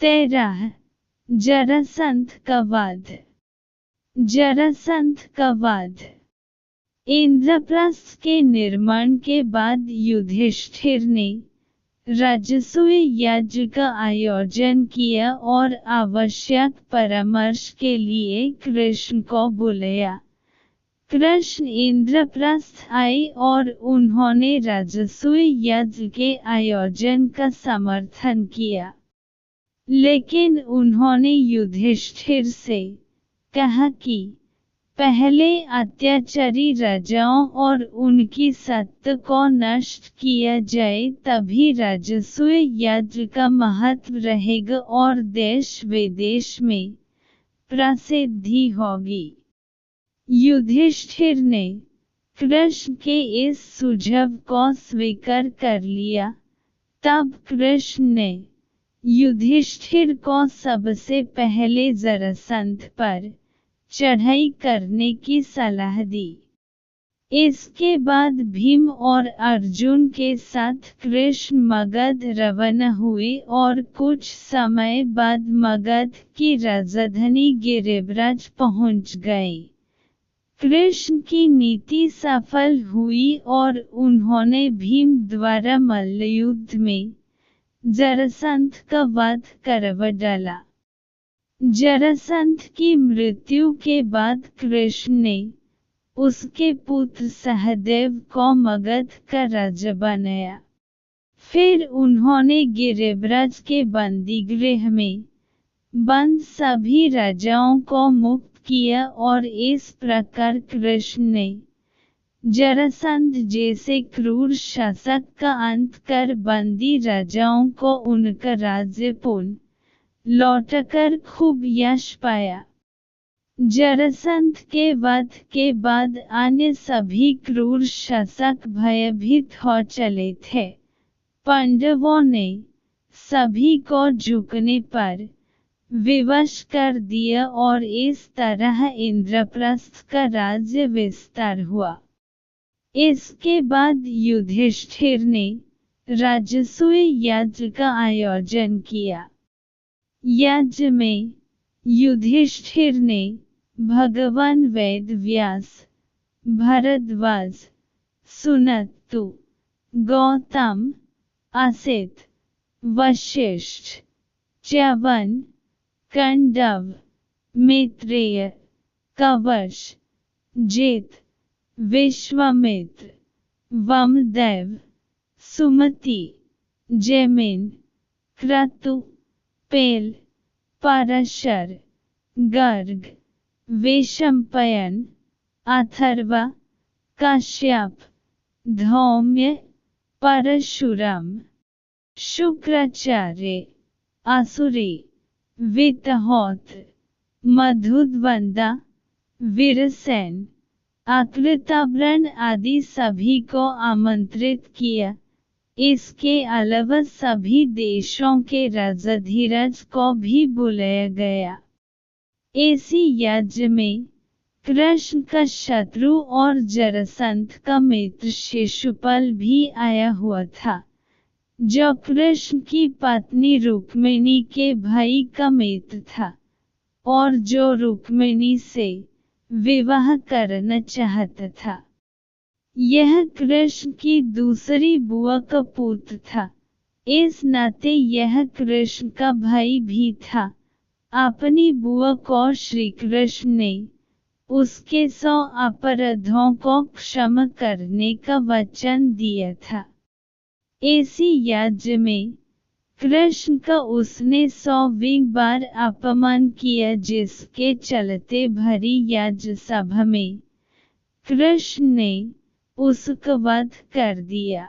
13 जरासंध का वध। जरासंध का वध। इंद्रप्रस्थ के निर्माण के बाद युधिष्ठिर ने राजसूय यज्ञ का आयोजन किया और आवश्यक परामर्श के लिए कृष्ण को बुलाया। कृष्ण इंद्रप्रस्थ आए और उन्होंने राजसूय यज्ञ के आयोजन का समर्थन किया, लेकिन उन्होंने युधिष्ठिर से कहा कि पहले अत्याचारी राजाओं और उनकी सत्ता को नष्ट किया जाए, तभी राजसूय यज्ञ का महत्व रहेगा और देश विदेश में प्रसिद्धि होगी। युधिष्ठिर ने कृष्ण के इस सुझाव को स्वीकार कर लिया। तब कृष्ण ने युधिष्ठिर को सबसे पहले जरासंध पर चढ़ाई करने की सलाह दी। इसके बाद भीम और अर्जुन के साथ कृष्ण मगध रवाना हुए और कुछ समय बाद मगध की राजधानी गिरिब्राज पहुंच गए। कृष्ण की नीति सफल हुई और उन्होंने भीम द्वारा मल्लयुद्ध में जरासंध का वध करवा डाला। जरासंध की मृत्यु के बाद कृष्ण ने उसके पुत्र सहदेव को मगध का राजा बनाया। फिर उन्होंने गिरिब्राज के बंदीगृह में बंद सभी राजाओं को मुक्त किया और इस प्रकार कृष्ण ने जरासंध जैसे क्रूर शासक का अंत कर बंदी राजाओं को उनका राज्य पुनः लौटाकर खूब यश पाया। जरासंध के वध के बाद अन्य सभी क्रूर शासक भयभीत हो चले थे। पांडवों ने सभी को झुकने पर विवश कर दिया और इस तरह इंद्रप्रस्थ का राज्य विस्तार हुआ। इसके बाद युधिष्ठिर ने राजसूय यज्ञ का आयोजन किया। यज्ञ में युधिष्ठिर ने भगवान वेदव्यास, भरद्वाज, सुनतु, गौतम, असित, वशिष्ठ, च्यवन, कण्डव, मैत्रेय, कवश, जित, विश्वामित्र, वामदेव, सुमति, जैमिन, क्रतु, पेल, पराशर, गर्ग, वैशंपायन, अथर्वा, कश्यप, धौम्य, परशुराम, शुक्राचार्य, असुरी, वितहोत्र, मधुद्वंदा, वीरसेन, अकृतावरण आदि सभी को आमंत्रित किया। इसके अलावा सभी देशों के राजाधिराज को भी बुलाया गया। इसी यज्ञ में कृष्ण का शत्रु और जरासंध का मित्र शिशुपाल भी आया हुआ था, जो कृष्ण की पत्नी रुक्मिणी के भाई का मित्र था और जो रुक्मिणी से विवाह करना चाहता था। यह कृष्ण की दूसरी बुआ का पुत्र था, इस नाते यह कृष्ण का भाई भी था। अपनी बुआ को श्री कृष्ण ने उसके 100 अपराधों को क्षमा करने का वचन दिया था। इसी यज्ञ में कृष्ण का उसने 100वीं बार अपमान किया, जिसके चलते भरी यज्ञ सभा में कृष्ण ने उसका वध कर दिया।